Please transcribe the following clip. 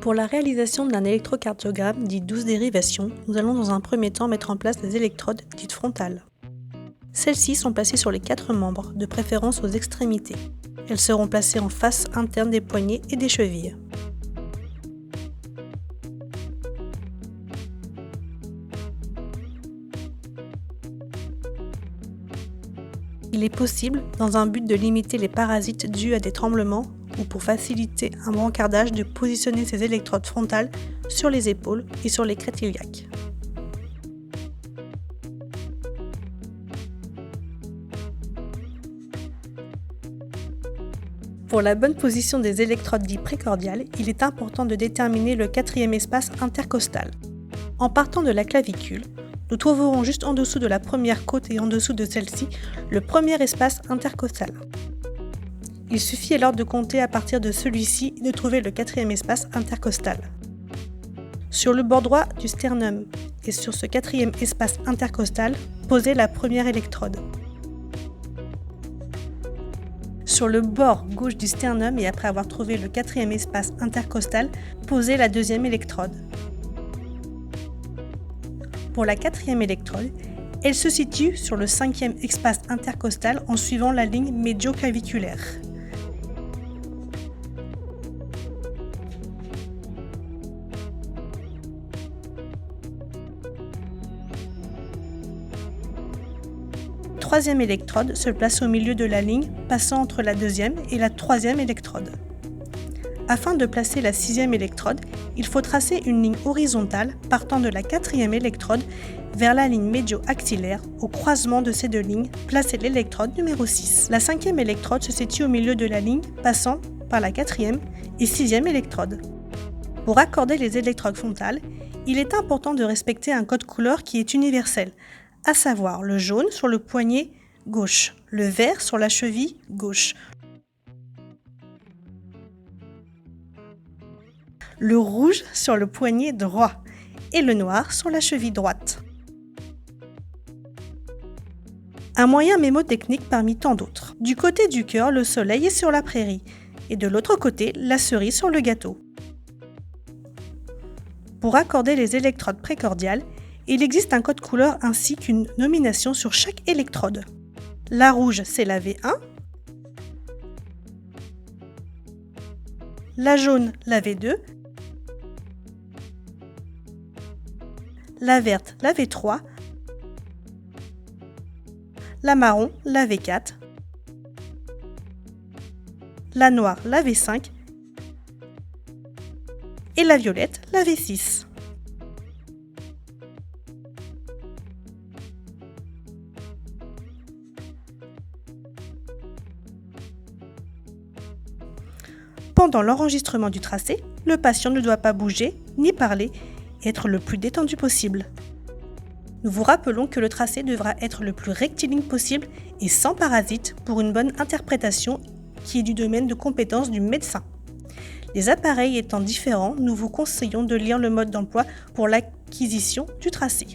Pour la réalisation d'un électrocardiogramme dit 12 dérivations, nous allons dans un premier temps mettre en place des électrodes dites frontales. Celles-ci sont placées sur les 4 membres, de préférence aux extrémités. Elles seront placées en face interne des poignets et des chevilles. Il est possible, dans un but de limiter les parasites dus à des tremblements ou pour faciliter un brancardage, de positionner ces électrodes frontales sur les épaules et sur les crêtes iliaques. Pour la bonne position des électrodes dites précordiales, il est important de déterminer le 4e espace intercostal. En partant de la clavicule, nous trouverons juste en dessous de la première côte et en dessous de celle-ci le premier espace intercostal. Il suffit alors de compter à partir de celui-ci et de trouver le 4e espace intercostal. Sur le bord droit du sternum et sur ce 4e espace intercostal, posez la première électrode. Sur le bord gauche du sternum et après avoir trouvé le 4e espace intercostal, posez la 2e électrode. Pour la 4e électrode, elle se situe sur le 5e espace intercostal en suivant la ligne médioclaviculaire. La 3e électrode se place au milieu de la ligne passant entre la 2e et la 3e électrode. Afin de placer la 6e électrode, il faut tracer une ligne horizontale partant de la 4e électrode vers la ligne médio-axillaire. Au croisement de ces deux lignes, placez l'électrode numéro 6. La 5e électrode se situe au milieu de la ligne passant par la 4e et 6e électrode. Pour accorder les électrodes frontales, il est important de respecter un code couleur qui est universel, à savoir le jaune sur le poignet gauche, le vert sur la cheville gauche, le rouge sur le poignet droit et le noir sur la cheville droite. Un moyen mémotechnique parmi tant d'autres. Du côté du cœur, le soleil est sur la prairie et de l'autre côté, la cerise sur le gâteau. Pour accorder les électrodes précordiales, il existe un code couleur ainsi qu'une nomination sur chaque électrode. La rouge, c'est la V1, la jaune, la V2, la verte, la V3, la marron, la V4, la noire, la V5 et la violette, la V6. Pendant l'enregistrement du tracé, le patient ne doit pas bouger ni parler et être le plus détendu possible. Nous vous rappelons que le tracé devra être le plus rectiligne possible et sans parasites pour une bonne interprétation qui est du domaine de compétence du médecin. Les appareils étant différents, nous vous conseillons de lire le mode d'emploi pour l'acquisition du tracé.